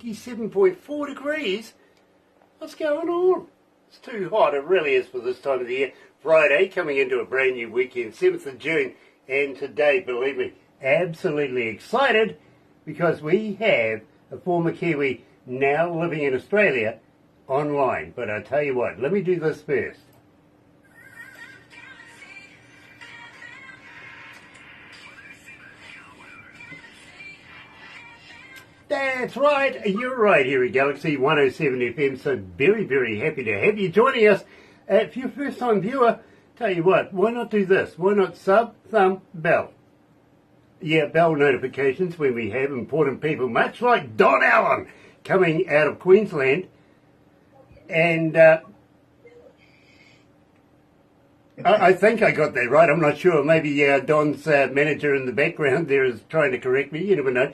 27.4 degrees. What's going on? It's too hot, it really is for this time of the year. Friday, coming into a brand new weekend, 7th of June, and today, believe me, absolutely excited because we have a former Kiwi now living in Australia online. But I tell you what, let me do this first. That's right, you're right here at Galaxy 107 FM, so very, very happy to have you joining us. If you're a first-time viewer, tell you what, why not do this? Why not sub, thumb, bell? Yeah, bell notifications when we have important people, much like Don Allen, coming out of Queensland. And I think I got that right. I'm not sure. Maybe Don's manager in the background there is trying to correct me. You never know.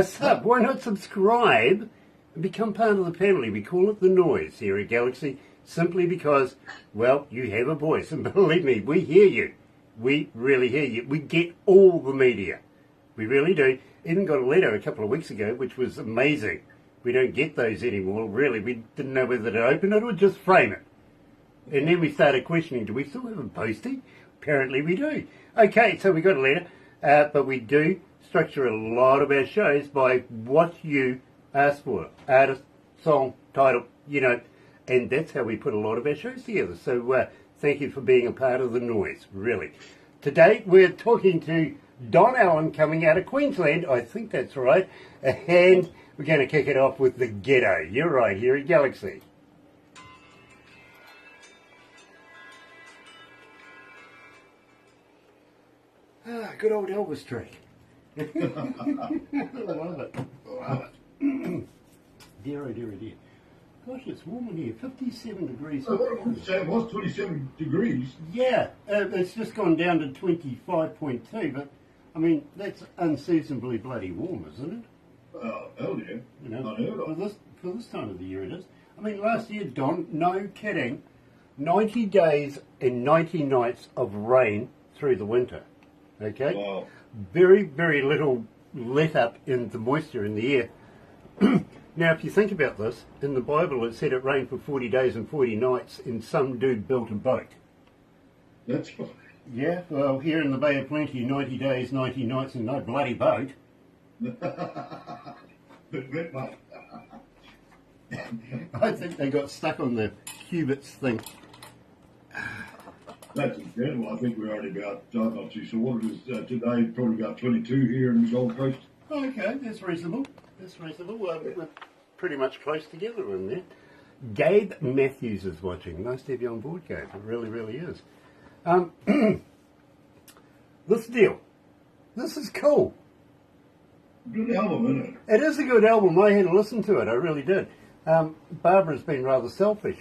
Sub, why not subscribe and become part of the family? We call it The Noise here at Galaxy, simply because, well, you have a voice. And believe me, we hear you. We really hear you. We get all the media. We really do. Even got a letter a couple of weeks ago, which was amazing. We don't get those anymore, really. We didn't know whether to open it or just frame it. And then we started questioning, do we still have a postie? Apparently we do. Okay, so we got a letter, but we do structure a lot of our shows by what you ask for. Artist, song, title, you know, and that's how we put a lot of our shows together. So thank you for being a part of The Noise, really. Today we're talking to Don Allen coming out of Queensland, I think that's right, and we're going to kick it off with the ghetto. You're right, here at Galaxy. Ah, good old Elvis track. Love it. Love it. Dear, oh dear, oh dear. Gosh, it's warm in here. 57 degrees. Oh, what did you say? It was 27 degrees. Yeah, it's just gone down to 25.2, but, I mean, that's unseasonably bloody warm, isn't it? Oh, hell yeah. You know, Unheard of. for this time of the year it is. I mean, last year, Don, no kidding, 90 days and 90 nights of rain through the winter. Okay? Wow. Very, very little let up in the moisture in the air. Now, if you think about this, in the Bible it said it rained for 40 days and 40 nights, and some dude built a boat. That's right. Yeah, well, here in the Bay of Plenty, 90 days, 90 nights, and no bloody boat. But, mate. I think they got stuck on the cubits thing. That's incredible. I think we're only about, I'm not too sure what it is today, probably about 22 here in the Gold Coast. Okay, that's reasonable. That's reasonable. Well, we're pretty much close together in there. Gabe Matthews is watching. Nice to have you on board, Gabe. It really, really is. This deal. This is cool. Good album, isn't it? It is a good album. I had to listen to it. I really did. Barbara's been rather selfish.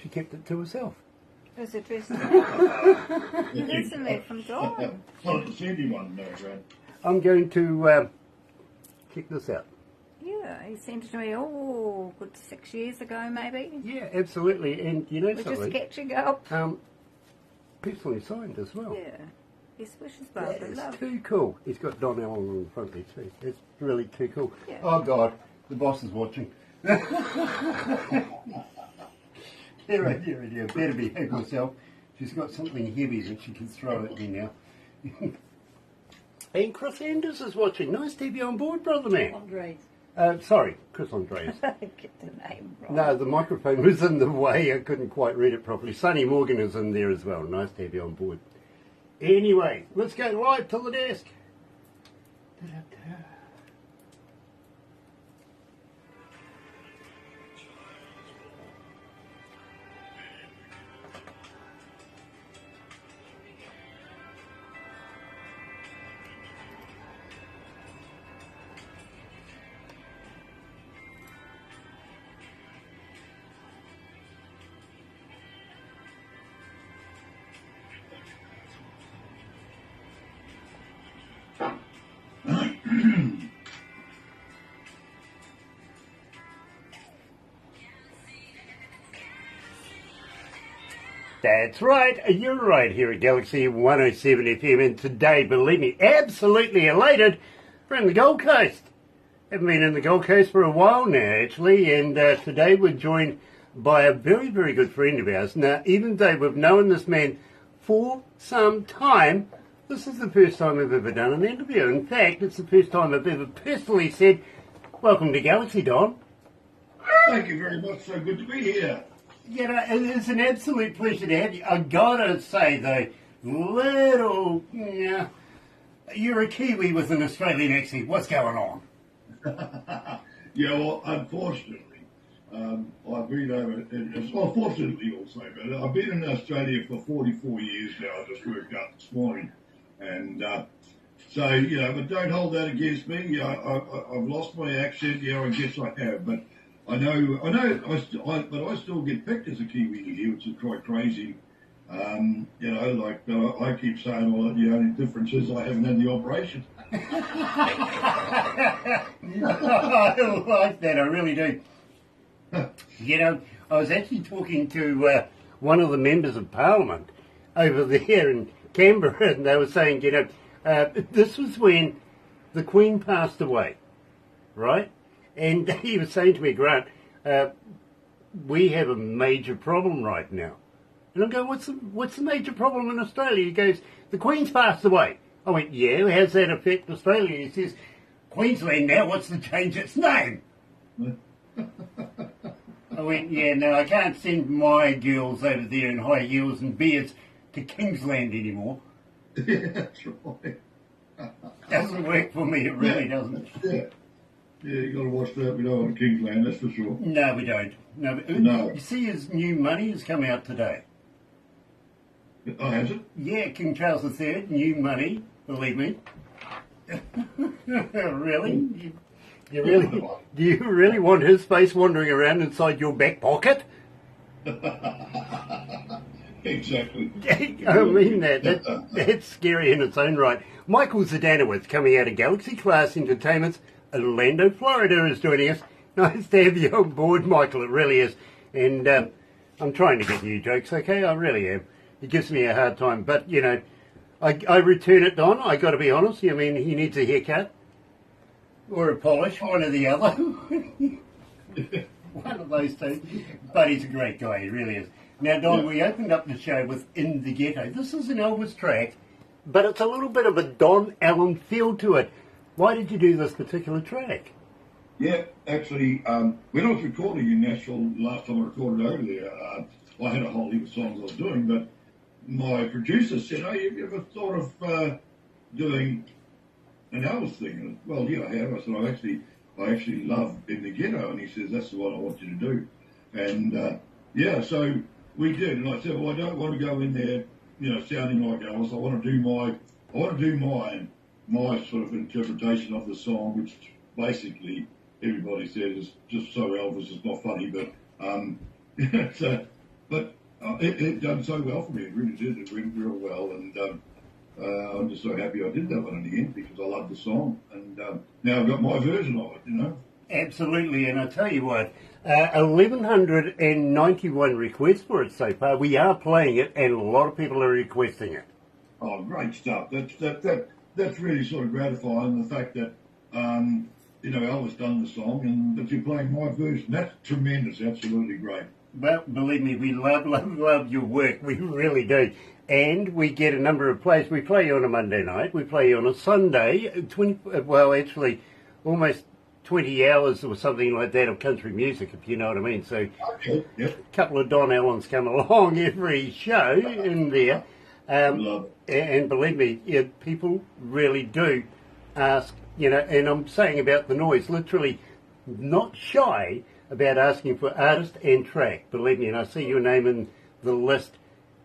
She kept it to herself. Was it just recently from Dawn? Not the Sandy one, no, right? I'm going to check this out. Yeah, he sent it to me, good 6 years ago maybe. Yeah, absolutely. And you know We're something? just catching up. Personally signed as well. Yeah. Best wishes, That Barbara. is Love. too cool. He's got Don Allen on the front there too. It's really too cool. Yeah. Oh God, the boss is watching. Dear, better behave yourself. She's got something heavy that she can throw at me now. And Chris Anders is watching. Nice to have you on board, brother man. Andres. Sorry, Chris Andreas. Get the name wrong. No, the microphone was in the way. I couldn't quite read it properly. Sonny Morgan is in there as well. Nice to have you on board. Anyway, let's go live to the desk. Da-da-da. That's right, you're right here at Galaxy 107 FM, and today, believe me, absolutely elated, we're in the Gold Coast. Haven't been in the Gold Coast for a while now, actually, and today we're joined by a very, very good friend of ours. Now, even though we've known this man for some time, this is the first time I've ever done an interview. In fact, it's the first time I've ever personally said, welcome to Galaxy, Don. Thank you very much. So good to be here. You know, it's an absolute pleasure to have you. I gotta say, though, you're a Kiwi with an Australian accent. What's going on? Yeah, well, unfortunately, I've been over, fortunately also, but I've been in Australia for 44 years now. I just worked out this morning. And so, but don't hold that against me. I've lost my accent. Yeah, I guess I have. But but I still get picked as a Kiwi here, which is quite crazy. I keep saying, well, the only difference is I haven't had the operation. I like that, I really do. You know, I was actually talking to one of the members of Parliament over there in Canberra, and they were saying, this was when the Queen passed away, right? And he was saying to me, Grant, we have a major problem right now. And I'm going, what's the major problem in Australia? He goes, the Queen's passed away. I went, yeah, how's that affect Australia? He says, Queensland now wants to change its name. I went, yeah, no, I can't send my girls over there in high heels and beards to Kingsland anymore. Yeah, that's right. Doesn't work for me, it really doesn't. Yeah, you got to watch that. We don't want Kingsland, that's for sure. No, we don't. No. You see his new money has come out today. Oh, has it? Yeah, King Charles III, new money, believe me. Really? Do you really want his face wandering around inside your back pocket? Exactly. I mean that's scary in its own right. Michael Zdanowicz, coming out of Galaxy Class Entertainment's Orlando, Florida, is joining us. Nice to have you on board, Michael, it really is. And I'm trying to get new jokes, okay? I really am. It gives me a hard time, but, I return it, Don. I got to be honest. I mean, he needs a haircut or a polish, one or the other. One of those two. But he's a great guy, he really is. Now, Don, we opened up the show with In the Ghetto. This is an Elvis track, but it's a little bit of a Don Allen feel to it. Why did you do this particular track? Yeah, actually, when I was recording in Nashville last time I recorded over there, I had a whole heap of songs I was doing, but my producer said, "Oh, you ever thought of doing an Elvis thing?" And, well, yeah, I have. I said, I actually love In the Ghetto, and he says, "That's the one I want you to do." And so we did. And I said, "Well, I don't want to go in there, sounding like Elvis. I want to do my sort of interpretation of the song, which basically everybody says is just so Elvis. It's not funny, but it done so well for me. It really did. It went real well, and I'm just so happy I did that one in the end because I love the song, and now I've got my version of it. Absolutely, and I tell you what, 1,191 requests for it so far. We are playing it, and a lot of people are requesting it. Oh, great stuff! That's really sort of gratifying. The fact that Elvis done the song, and that you're playing my version. That's tremendous. Absolutely great. Well, believe me, we love your work. We really do. And we get a number of plays. We play you on a Monday night. We play you on a Sunday. Almost 20 hours or something like that of country music, if you know what I mean. So Okay, yep. a couple of Don Allens come along every show in there. And believe me, people really do ask, and I'm saying about the noise, literally not shy about asking for artist and track, believe me, and I see your name in the list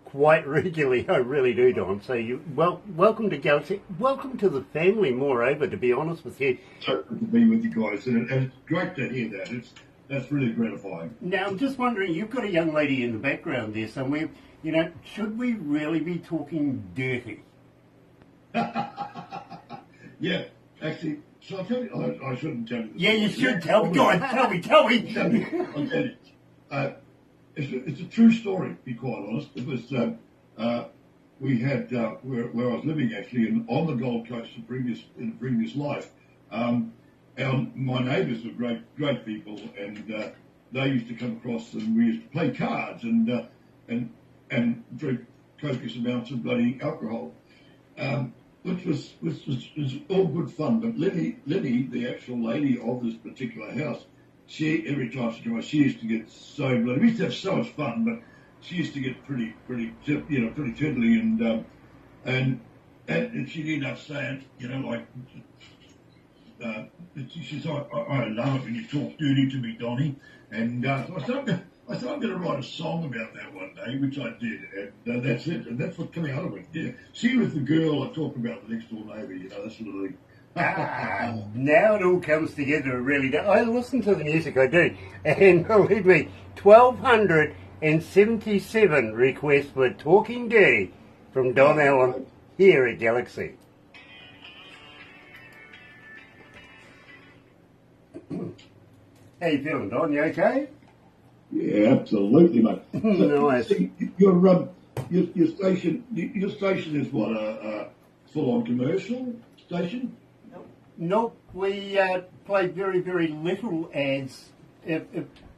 quite regularly. I really do, Don. So welcome to Galaxy. Welcome to the family, moreover, to be honest with you. So good to be with you guys, and it's great to hear that. That's really gratifying. Now, I'm just wondering, you've got a young lady in the background there somewhere. Should we really be talking dirty? Yeah, actually, so I'll tell you, I shouldn't tell you this. Yeah, you should tell me. Go on, tell me. I'll tell you. It's a true story, to be quite honest. It was, we had, where I was living actually, on the Gold Coast in a previous life, my neighbours were great people, and they used to come across, and we used to play cards and drink copious amounts of bloody alcohol, which was all good fun. But Lily, the actual lady of this particular house, every time she came, she used to get so bloody. We used to have so much fun, but she used to get pretty tiddly, and she'd end up saying, like. She says, I love it when you talk dirty to me, Donnie. And so I said, I'm going to write a song about that one day, which I did. And that's it. And that's what came out of it. Yeah. She was the girl I talk about, the next door neighbour, that sort of thing. Now it all comes together, it really does. I listen to the music, I do. And believe me, 1,277 requests for Talking Dirty from Don Allen here at Galaxy. How you feeling, Don? You okay? Yeah, absolutely, mate. Nice. Your station is what, a full-on commercial station? Nope. We play very, very little ads. If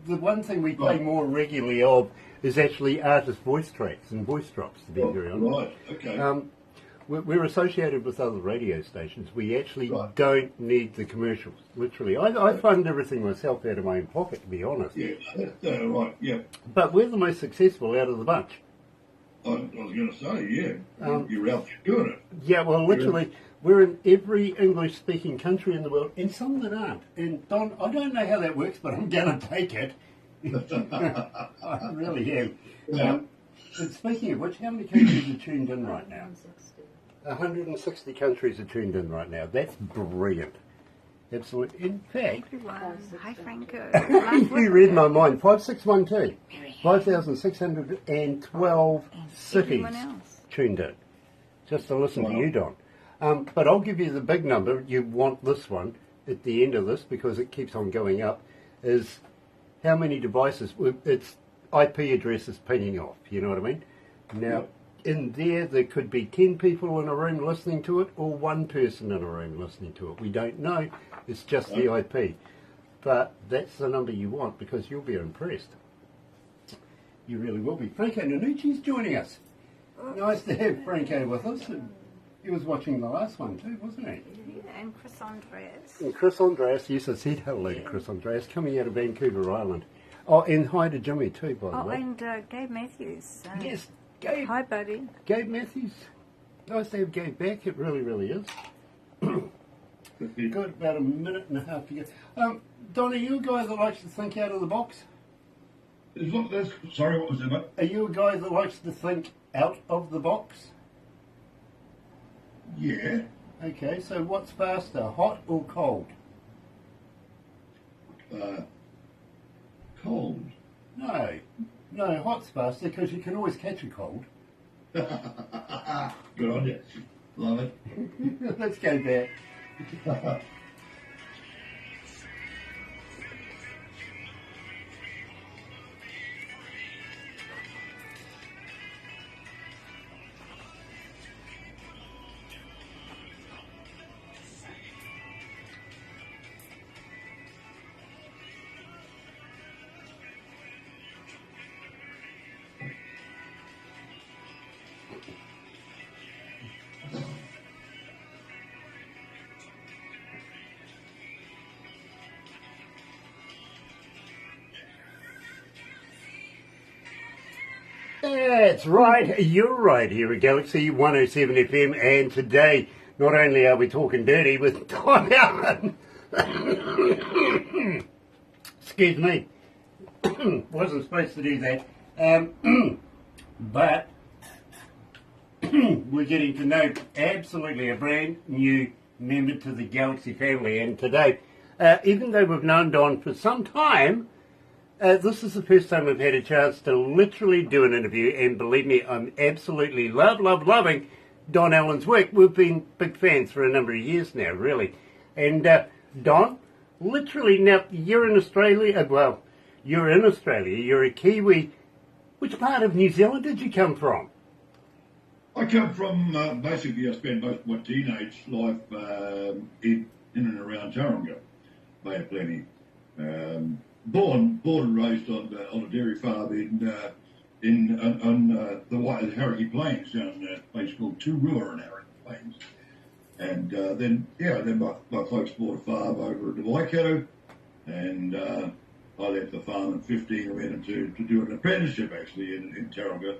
the one thing we play more regularly of is actually artist voice tracks and voice drops, to be very honest. Right, okay. We're associated with other radio stations. We actually don't need the commercials, literally. I fund everything myself out of my own pocket, to be honest. Yeah, that's right, yeah. But we're the most successful out of the bunch. I was going to say, yeah, you're out there doing it. Yeah, well, literally, we're in every English-speaking country in the world, and some that aren't. And, Don, I don't know how that works, but I'm going to take it. I really am. Yeah. And speaking of which, how many countries are tuned in right now? 160 countries are tuned in right now. That's brilliant. Absolutely. In fact, Hi, Franco. you read my mind. 5612. 5,612 cities tuned in. Just to listen to you, Don. But I'll give you the big number. You want this one at the end of this because it keeps on going up. Is how many devices? It's IP addresses pinging off. You know what I mean? Now, in there could be 10 people in a room listening to it or one person in a room listening to it. We don't know. It's just the IP. But that's the number you want because you'll be impressed. You really will be. Franco Nanucci's joining us. Nice to have Franco with us. He was watching the last one too, wasn't he? Yeah, and Chris Andreas. And Chris Andreas, yes, I said hello to Chris Andreas, coming out of Vancouver Island. Oh, and hi to Jimmy too, by the way. Oh, and Gabe Matthews. Yes, Gabe. Hi, buddy. Gabe Matthews. Nice to have Gabe back. It really, really is. Got about a minute and a half to get. Don, are you a guy that likes to think out of the box? Sorry, what was that, mate? Are you a guy that likes to think out of the box? Yeah. Okay, so what's faster, hot or cold? Cold. No, hot's faster because you can always catch a cold. Good on you. Love it. Let's go back. That's right, you're right here at Galaxy 107 FM, and today not only are we talking dirty with Don Allen, excuse me, wasn't supposed to do that, but we're getting to know absolutely a brand new member to the Galaxy family, and today, even though we've known Don for some time, this is the first time I've had a chance to literally do an interview, and believe me, I'm absolutely loving Don Allen's work. We've been big fans for a number of years now, really. And Don, literally now, you're in Australia, you're a Kiwi. Which part of New Zealand did you come from? I come from, basically I spent most of my teenage life in and around Tauranga. played plenty. Born and raised on a dairy farm on the Hauraki Plains, down in a place called Turua in Hauraki Plains. And then my folks bought a farm over at the Waikato, and I left the farm at 15 and went into to do an apprenticeship actually in Taronga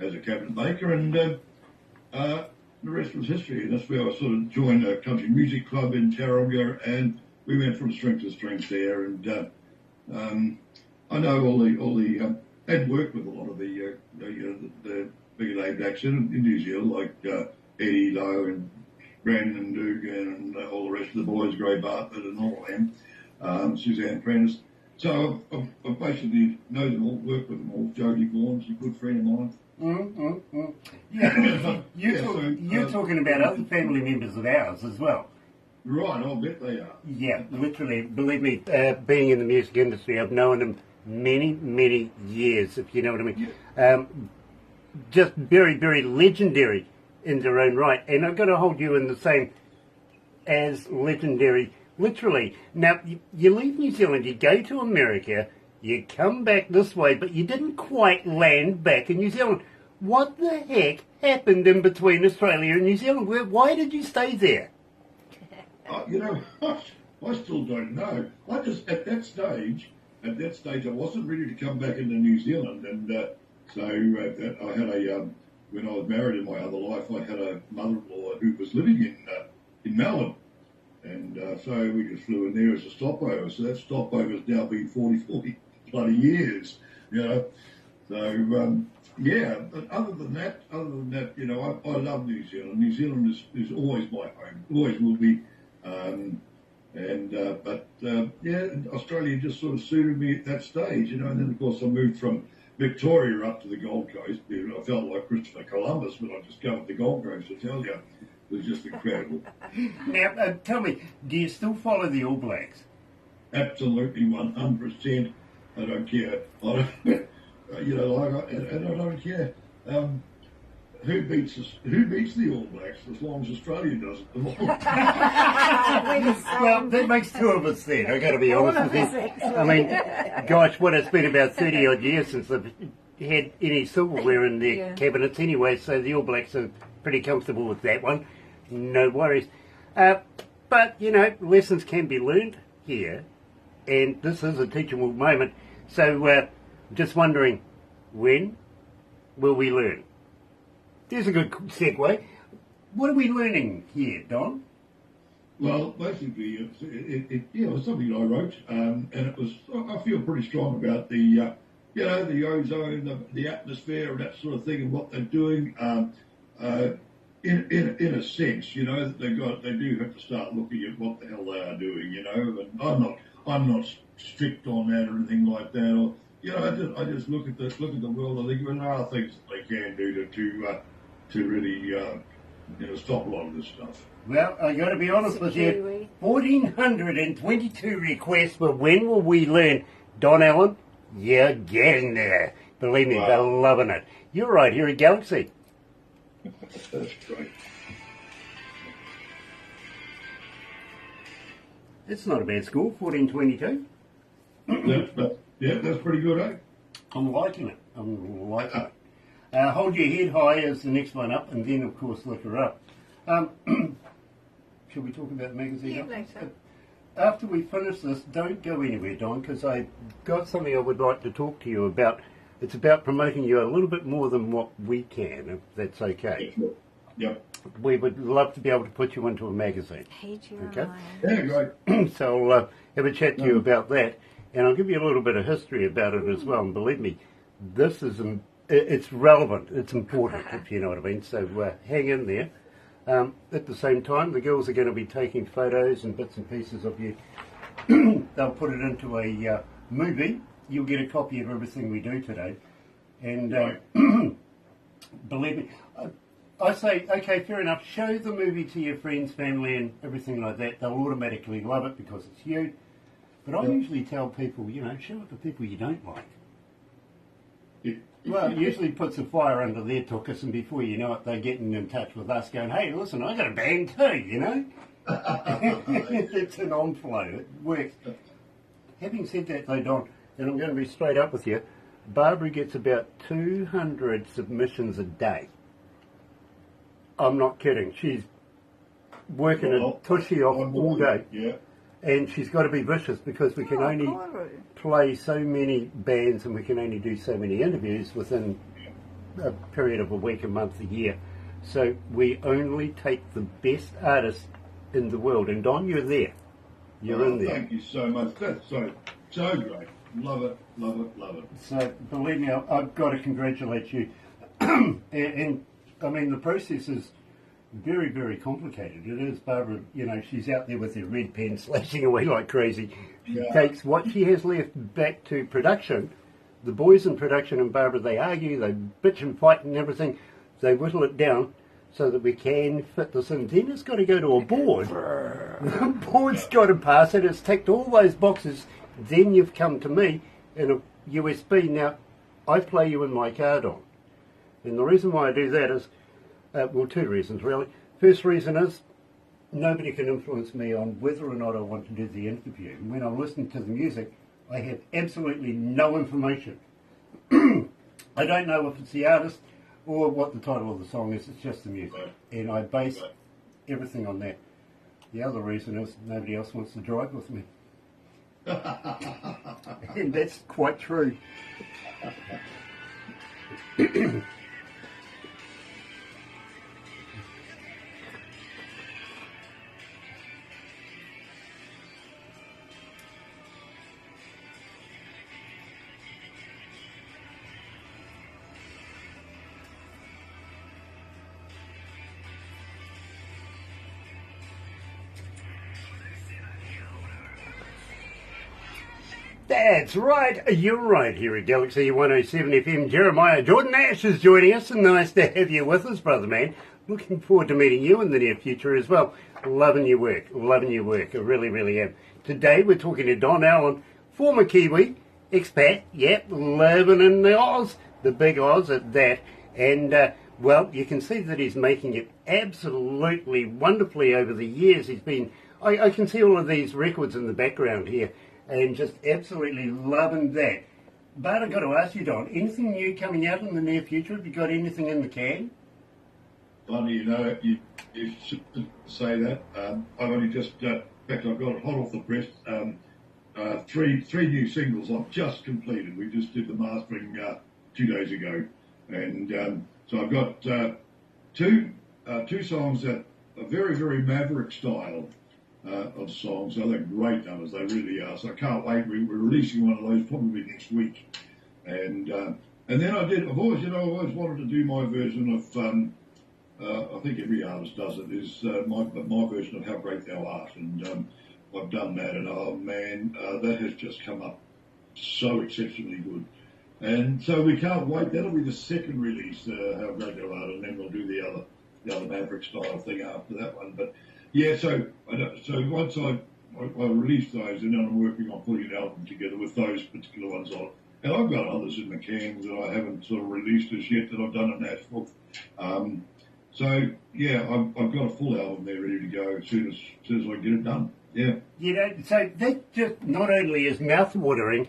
as a cabinet maker, and the rest was history. And that's where I sort of joined a country music club in Taronga, and we went from strength to strength there. And I know all the I'd worked with a lot of the bigger name acts in New Zealand, like Eddie Lowe and Brandon Dugan and all the rest of the boys, Gray Bartlett and all of them, Suzanne Prentice. So I basically know them all, worked with them all. Jodie Vaughan's a good friend of mine. Yeah, you're talking about other family members of ours as well. Right, I'll bet they are. Yeah, literally, believe me, being in the music industry, I've known them many, many years, if you know what I mean. Yeah. Just very, very legendary in their own right. And I've got to hold you in the same as legendary, literally. Now, you leave New Zealand, you go to America, you come back this way, but you didn't quite land back in New Zealand. What the heck happened in between Australia and New Zealand? Why did you stay there? I still don't know. I just, at that stage, I wasn't ready to come back into New Zealand. And so I had when I was married in my other life, I had a mother-in-law who was living in Melbourne. And so we just flew in there as a stopover. So that stopover has now been 40 bloody years, you know. So, but other than that, I love New Zealand. New Zealand is always my home, always will be. Australia just sort of suited me at that stage, you know. And then, of course, I moved from Victoria up to the Gold Coast. I felt like Christopher Columbus when I discovered the Gold Coast, I tell you. It was just incredible. Now, tell me, do you still follow the All Blacks? Absolutely, 100%. I don't care. I don't care. Who beats the All Blacks as long as Australia does it? Well, that makes two of us then, I've got to be honest with you. I mean, gosh, it's been about 30 odd years since they've had any silverware in their cabinets anyway, so the All Blacks are pretty comfortable with that one. No worries. But, lessons can be learned here, and this is a teachable moment. So, just wondering, when will we learn? There's a good segue. What are we learning here, Don? Well, basically, it was something I wrote, and it was. I feel pretty strong about the ozone, the atmosphere, and that sort of thing, and what they're doing. In a sense, that they do have to start looking at what the hell they are doing, And I'm not strict on that or anything like that. Or, I just look at the world. I think there are things that they can do to really stop a lot of this stuff. Well, I got to be honest with you. 1,422 requests for when will we learn, Don Allen? You're getting there. Believe me, they're loving it. You're right here at Galaxy. That's great. It's not a bad score, 1422. That's pretty good, eh? I'm liking it. Hold Your Head High is the next one up, and then, of course, Look Her Up. Shall we talk about the magazine? Yeah, later. After we finish this, don't go anywhere, Don, because I've got something I would like to talk to you about. It's about promoting you a little bit more than what we can, if that's okay. Yep. We would love to be able to put you into a magazine. Okay? Yeah, great. So I'll have a chat to you about that, and I'll give you a little bit of history about it as well. And believe me, this is it's relevant, it's important, if you know what I mean. So hang in there. At the same time, the girls are going to be taking photos and bits and pieces of you. They'll put it into a movie. You'll get a copy of everything we do today. And believe me, I say, okay, fair enough, show the movie to your friends, family and everything like that. They'll automatically love it because it's you. But I usually tell people, show it to people you don't like. Well, it usually puts a fire under their tuchus, and before you know it, they're getting in touch with us going, hey, listen, I got a band too, It's an on-flow. It works. Having said that, though, Don, and I'm going to be straight up with you, Barbara gets about 200 submissions a day. I'm not kidding. She's working a tushy off all day. Yeah. And she's got to be vicious because we can only play so many bands and we can only do so many interviews within a period of a week, a month, a year. So we only take the best artists in the world. And Don, you're there. You're in there. Thank you so much. That's so great. Love it, love it, love it. So believe me, I've got to congratulate you. and I mean, the process is very, very complicated. It is. Barbara, you know, she's out there with her red pen slashing away like crazy. She takes what she has left back to production. The boys in production and Barbara, they argue, they bitch and fight and everything. They whittle it down so that we can fit this in. Then it's got to go to a board. The board's got to pass it. It's ticked all those boxes. Then you've come to me in a USB. Now, I play you in my car, Don. And the reason why I do that is, well, two reasons, really. First reason is, nobody can influence me on whether or not I want to do the interview. And when I'm listening to the music, I have absolutely no information. I don't know if it's the artist or what the title of the song is. It's just the music. And I base everything on that. The other reason is nobody else wants to drive with me. And that's quite true. That's right, you're right here at Galaxy 107 FM. Jeremiah Jordan Ash is joining us, and nice to have you with us, brother man. Looking forward to meeting you in the near future as well. Loving your work, I really, really am. Today we're talking to Don Allen, former Kiwi, expat, living in the Oz, the big Oz at that. And, well, you can see that he's making it absolutely wonderfully over the years. He's been, I can see all of these records in the background here. And just absolutely loving that. But I've got to ask you, Don, anything new coming out in the near future? Have you got anything in the can? Funny, you know, you should say that. I've only just, in fact, I've got it hot off the press. Three new singles I've just completed. We just did the mastering 2 days ago. And so I've got two songs that are very, very Maverick style. Of songs. So they're great numbers, they really are. So I can't wait. We're releasing one of those probably next week. And then I've always wanted to do my version of, I think every artist does it, is my version of How Great Thou Art. And I've done that, and oh man, that has just come up so exceptionally good. And so we can't wait. That'll be the second release, How Great Thou Art, and then we'll do the other Maverick style thing after that one. But yeah, so once I release those, and then I'm working on putting an album together with those particular ones on. And I've got others in the can that I haven't sort of released as yet that I've done at Nashville. So yeah, I've got a full album there ready to go as soon as I get it done. Yeah. You know, so that just not only is mouth-watering,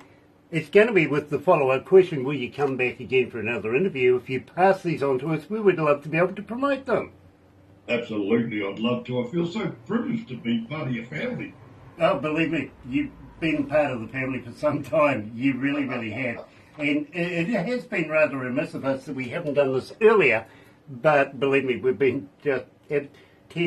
it's going to be with the follow-up question, will you come back again for another interview? If you pass these on to us, we would love to be able to promote them. Absolutely, I'd love to. I feel so privileged to be part of your family. Oh, believe me, you've been part of the family for some time. You really, really have. And it has been rather remiss of us that we haven't done this earlier, but believe me, we've been just, 10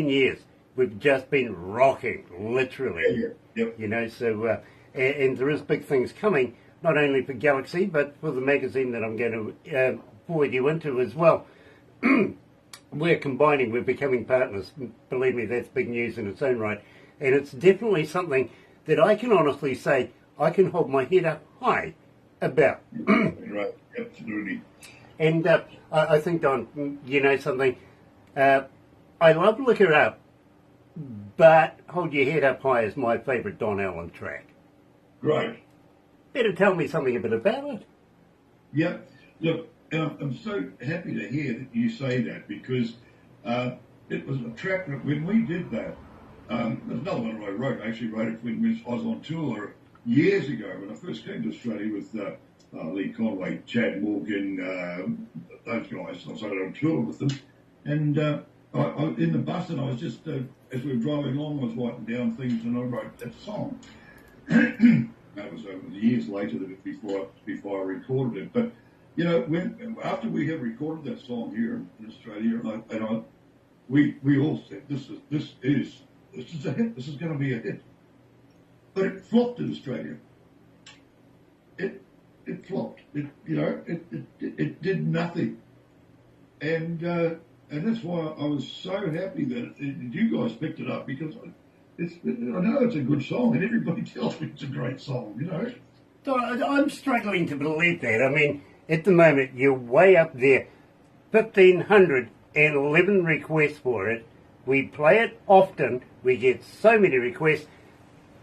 years, we've just been rocking, literally. Yeah. Yep. You know, so, and there is big things coming, not only for Galaxy, but for the magazine that I'm going to forward you into as well. We're combining, we're becoming partners. Believe me, that's big news in its own right. And it's definitely something that I can honestly say I can hold my head up high about. Right, absolutely. And I think, Don, you know something? I love Look Her Up, but Hold Your Head Up High is my favourite Don Allen track. Great. Better tell me something a bit about it. Yeah, look, I'm so happy to hear that you say that because it was a track that when we did that, There's another one I wrote. I actually wrote it when I was on tour years ago when I first came to Australia with Lee Conway, Chad Morgan, those guys. I was on tour with them. And in the bus, and I was just, as we were driving along, I was writing down things and I wrote that song. That was years later before I recorded it. But, you know, after we had recorded that song here in Australia, we all said, this is a hit. This is going to be a hit. But it flopped in Australia. It flopped. It did nothing. And that's why I was so happy that you guys picked it up, because I know it's a good song and everybody tells me it's a great song, you know. So I'm struggling to believe that. I mean, at the moment, you're way up there. 1,511 requests for it. We play it often. We get so many requests.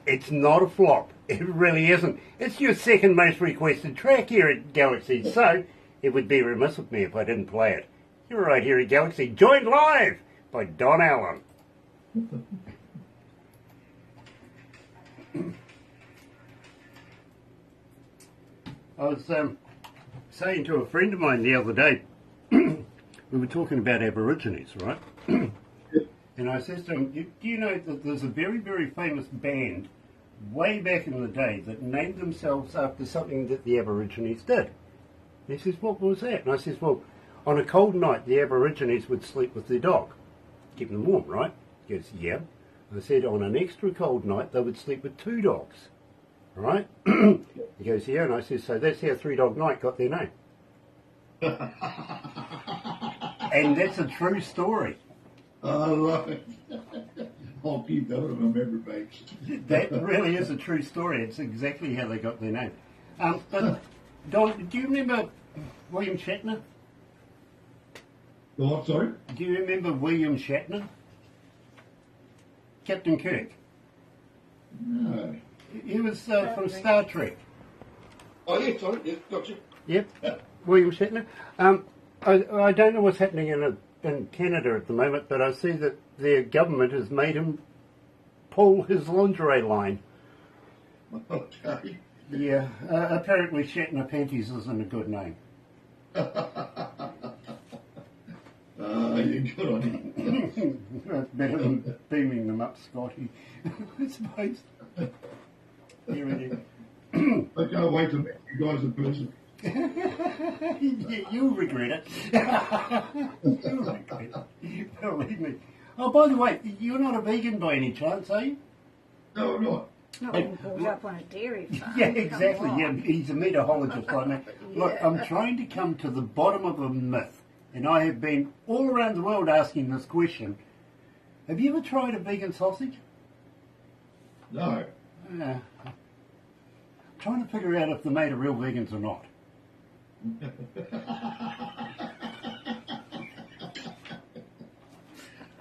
It's not a flop. It really isn't. It's your second most requested track here at Galaxy, so it would be remiss of me if I didn't play it. You're right here at Galaxy, joined live by Don Allen. I was saying to a friend of mine the other day, we were talking about Aborigines, right? And I said to him, do you know that there's a very, very famous band way back in the day that named themselves after something that the Aborigines did? And he says, what was that? And I says, well, on a cold night, the Aborigines would sleep with their dog, keep them warm, right? He goes, yeah. I said, on an extra cold night, they would sleep with two dogs, right? He goes, yeah. And I said, so that's how Three Dog Night got their name. And that's a true story. I love it. I'll keep that on my memory banks. That really is a true story. It's exactly how they got their name. But Don, do you remember William Shatner? Oh, sorry? Do you remember William Shatner? Captain Kirk. No. He was from Star Trek. Oh, yeah, sorry. Yeah, gotcha. Yep, William Shatner. I don't know what's happening in Canada at the moment, but I see that their government has made him pull his lingerie line. Okay. Yeah, apparently Shatner Panties isn't a good name. You're good on him. It's better than beaming them up, Scotty, I suppose. Here it is. I can't wait to meet you guys in person. You'll regret it. You'll regret it. Believe me. Oh, by the way, you're not a vegan by any chance, are you? No, I'm not. Not being brought up on a dairy farm. Yeah, exactly. Come Yeah, on. he's a meatologist like me. Look, I'm trying to come to the bottom of a myth, and I have been all around the world asking this question. Have you ever tried a vegan sausage? No. I'm trying to figure out if they're made of real vegans or not.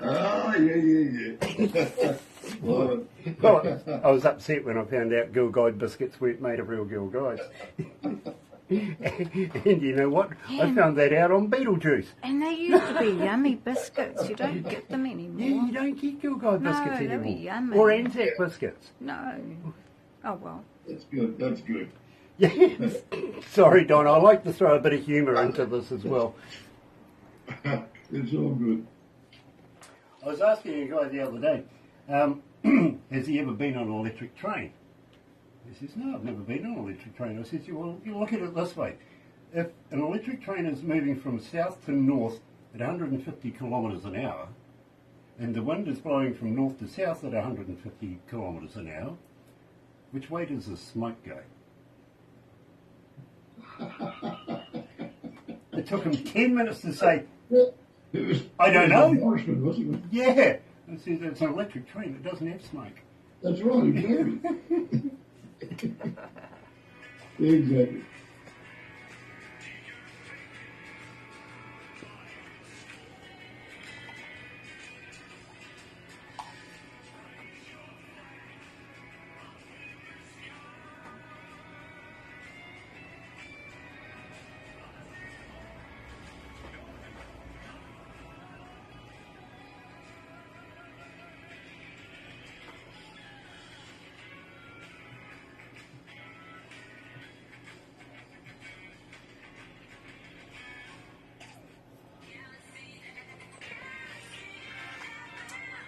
Oh, yeah. Well, I was upset when I found out Girl Guide biscuits weren't made of real Girl Guides. And you know what? I found that out on Beetlejuice. And they used to be yummy biscuits. You don't get them anymore. Yeah, you don't get Girl Guide No, biscuits they were anymore. yummy. Or Anzac biscuits. No. Oh, well. That's good. That's good. Yes. Sorry, Don, I like to throw a bit of humour into this as well. It's all good. I was asking a guy the other day, has he ever been on an electric train? He says, no, I've never been on an electric train. I says, well, you look at it this way. If an electric train is moving from south to north at 150 kilometres an hour, and the wind is blowing from north to south at 150 kilometres an hour, which way does the smoke go? It took him 10 minutes to say, I don't know. Irishman, wasn't it? Yeah. I said, it's an electric train that doesn't have smoke. That's right, exactly. Exactly.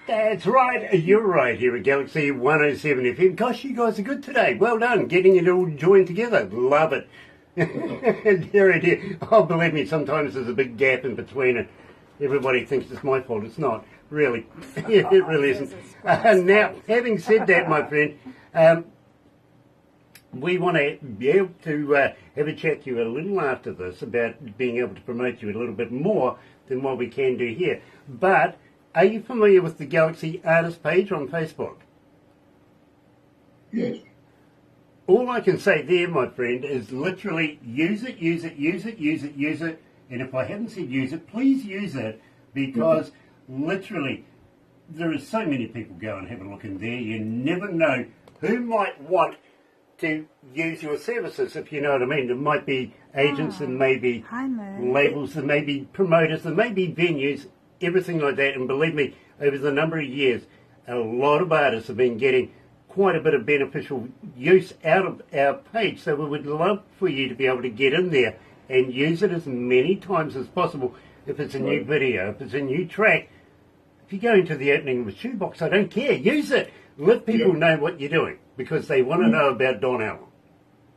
That's right, you're right here at Galaxy 107 FM. Gosh, you guys are good today. Well done, getting it all joined together. Love it. Dear, dear. Oh, believe me, sometimes there's a big gap in between and everybody thinks it's my fault. It's not, really. It really isn't. Now, having said that, my friend, we want to be able to have a chat to you a little after this about being able to promote you a little bit more than what we can do here. But are you familiar with the Galaxy Artist page on Facebook? Yes. All I can say there, my friend, is literally use it, use it, use it, use it, use it. And if I haven't said use it, please use it, because literally there are so many people go and have a look in there. You never know who might want to use your services, if you know what I mean. There might be agents, there may be labels, there may be promoters, there may be venues, everything like that. And believe me, over the number of years, a lot of artists have been getting quite a bit of beneficial use out of our page. So we would love for you to be able to get in there and use it as many times as possible. If it's a new video, if it's a new track, if you go into the opening of a shoebox, I don't care, use it. Let people know what you're doing, because they want to know about Don Allen.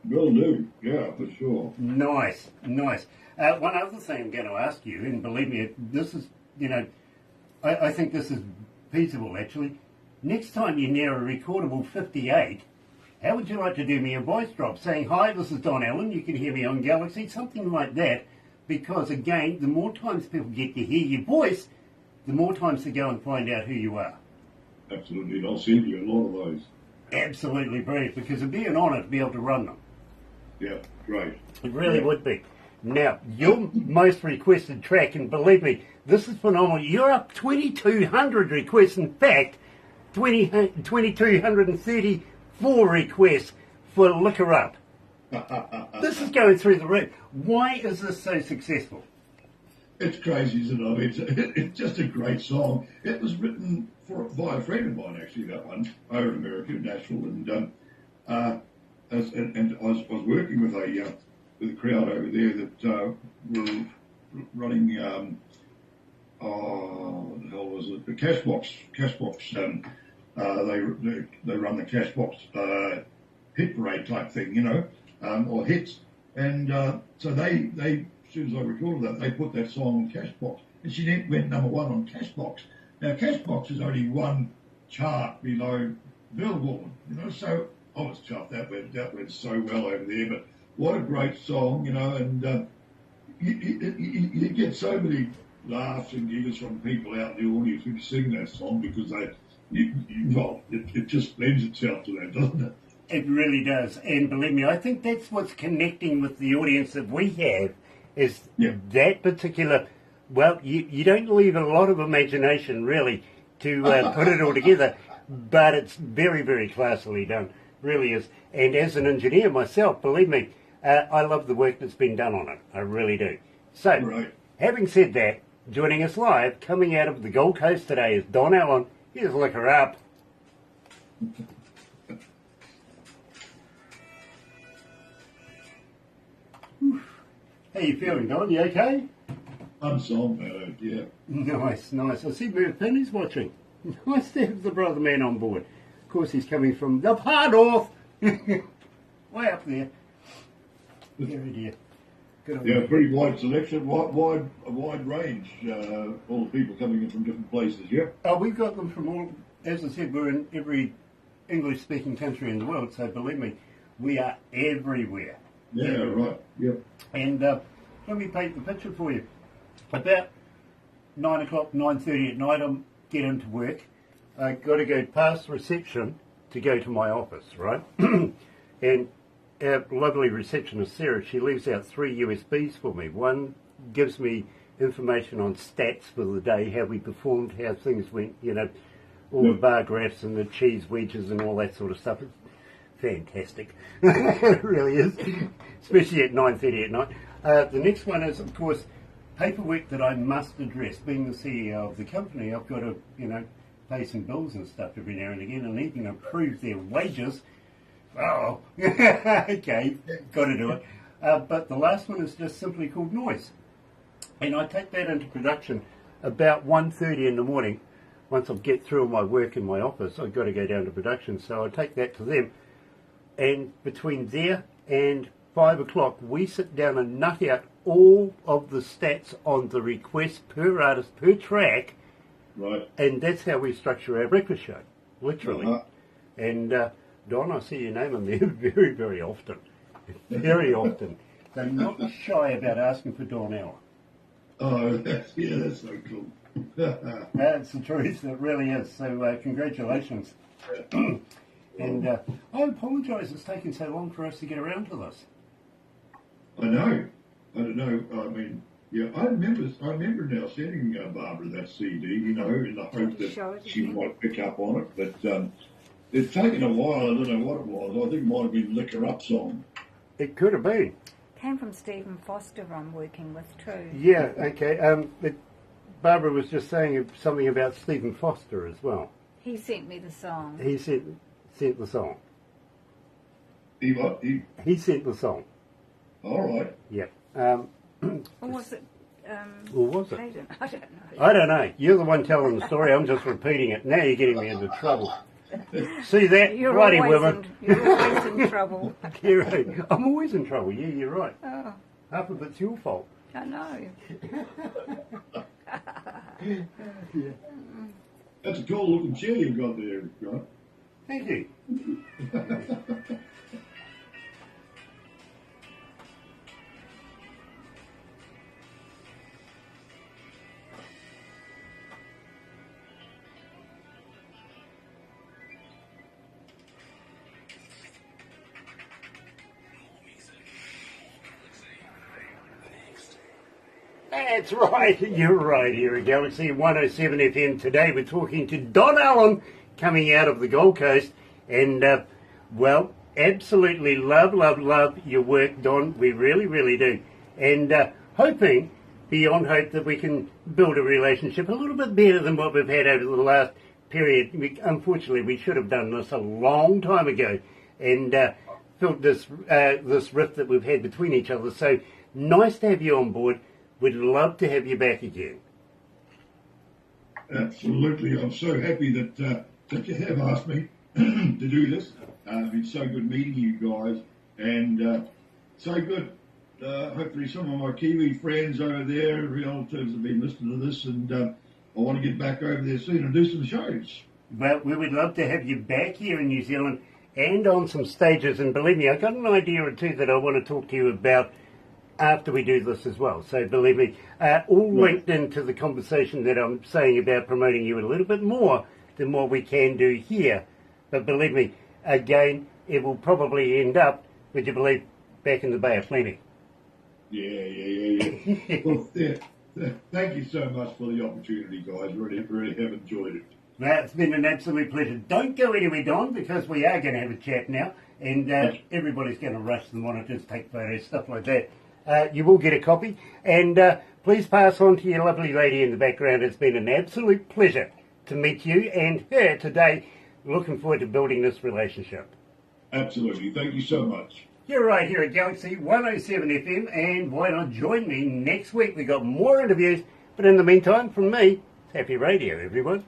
Will do, yeah, for sure. Nice, nice. One other thing I'm going to ask you, and believe me, this is, I think this is feasible actually. Next time you're near a recordable 58, how would you like to do me a voice drop saying, hi, this is Don Allen, you can hear me on Galaxy, something like that, because again, the more times people get to hear your voice, the more times they go and find out who you are. Absolutely, and I'll send you a lot of those. Absolutely brilliant, because it'd be an honour to be able to run them. Yeah, great. It really would be. Now, your most requested track, and believe me, this is phenomenal. You're up 2,200 requests. In fact, 2,234 requests for Look Her Up. This is going through the roof. Why is this so successful? It's crazy, isn't it? I mean, it's just a great song. It was written by a friend of mine, actually, that one, over in America, Nashville, and I was working with a crowd over there that were running, what the hell was it? The Cashbox. They run the Cashbox hit parade type thing, or hits, and so they as soon as I recorded that, they put that song on Cashbox, and she went number one on Cashbox. Now, Cashbox is only one chart below Billboard, so I was chuffed. That went so well over there. But what a great song, and you get so many laughs and giggles from people out in the audience when you sing that song, because it just lends itself to that, doesn't it? It really does, and believe me, I think that's what's connecting with the audience that we have, is that particular, well, you don't leave a lot of imagination, really, to put it all together, but it's very, very classily done, really is. And as an engineer myself, believe me, I love the work that's been done on it, I really do. So, having said that, joining us live, coming out of the Gold Coast today, is Don Allen. Here's Look Her Up. How you feeling, Don? You okay? I'm song, yeah. Nice, nice. I see Merv Penny's watching. Nice to have the brother man on board. Of course, he's coming from the far north. Way up there. Dear, dear. Yeah, pretty wide selection, wide range. All the people coming in from different places, yeah? Oh, we've got them from all, as I said, we're in every English-speaking country in the world, so believe me, we are everywhere. Yeah, right, yep. And let me paint the picture for you. About 9 o'clock, 9:30 at night, I get into work. I got to go past reception to go to my office, right? And our lovely receptionist, Sarah, she leaves out 3 USBs for me. One gives me information on stats for the day, how we performed, how things went, all the bar graphs and the cheese wedges and all that sort of stuff. It's fantastic. It really is, especially at 9:30 at night. The next one is, of course, paperwork that I must address. Being the CEO of the company, I've got to, pay some bills and stuff every now and again, and even approve their wages. Oh, okay, got to do it. But the last one is just simply called noise. And I take that into production about 1:30 in the morning. once I get through my work in my office, I've got to go down to production. So I take that to them. And between there and 5 o'clock, we sit down and nut out all of the stats on the request per artist, per track. Right. And that's how we structure our breakfast show, literally. Uh-huh. And Don, I see your name on there very, very often. Very often. So not shy about asking for Don Hour. Oh, that's so cool. That's the truth, it really is. So congratulations. And I apologise it's taken so long for us to get around to this. I know. I don't know. I mean, yeah, I remember now sending Barbara that CD, you know, in the hope that she might pick up on it. But it's taken a while. I don't know what it was. I think it might have been Liquor Up Song. It could have been. Came from Stephen Foster I'm working with too. Yeah, okay. Barbara was just saying something about Stephen Foster as well. He sent me the song. He sent the song. He what? He sent the song. All right. Yeah. Or was it? Or was it? Hayden? I don't know. I don't know. You're the one telling the story. I'm just repeating it. Now you're getting me into trouble. See that? You're Righty, always women. you're always in trouble. You're right. I'm always in trouble. Yeah, you're right. Oh, Half of it's your fault. I know. Yeah. That's a cool looking chair you've got there, John. Thank you. That's right, you're right here at Galaxy 107 FM. Today we're talking to Don Allen coming out of the Gold Coast and, well, absolutely love your work, Don. We really, really do. And hoping, beyond hope, that we can build a relationship a little bit better than what we've had over the last period. Unfortunately, we should have done this a long time ago and filled this rift that we've had between each other. So nice to have you on board. We'd love to have you back again. Absolutely. I'm so happy that you have asked me to do this. It's been so good meeting you guys and so good. Hopefully some of my Kiwi friends over there, relatives, have been listening to this and I want to get back over there soon and do some shows. Well, we would love to have you back here in New Zealand and on some stages. And believe me, I've got an idea or two that I want to talk to you about after we do this as well. So believe me, all linked into the conversation that I'm saying about promoting you a little bit more than what we can do here. But believe me, again, it will probably end up, would you believe, back in the Bay of Plenty. Yeah. Well, thank you so much for the opportunity, guys. Really have enjoyed it. Well, it's been an absolute pleasure. Don't go anywhere, Don, because we are going to have a chat now, and everybody's going to rush the monitors, take photos, stuff like that. You will get a copy, and please pass on to your lovely lady in the background. It's been an absolute pleasure to meet you and her today. Looking forward to building this relationship. Absolutely. Thank you so much. You're right here at Galaxy 107 FM, and why not join me next week? We've got more interviews, but in the meantime, from me, happy radio, everyone.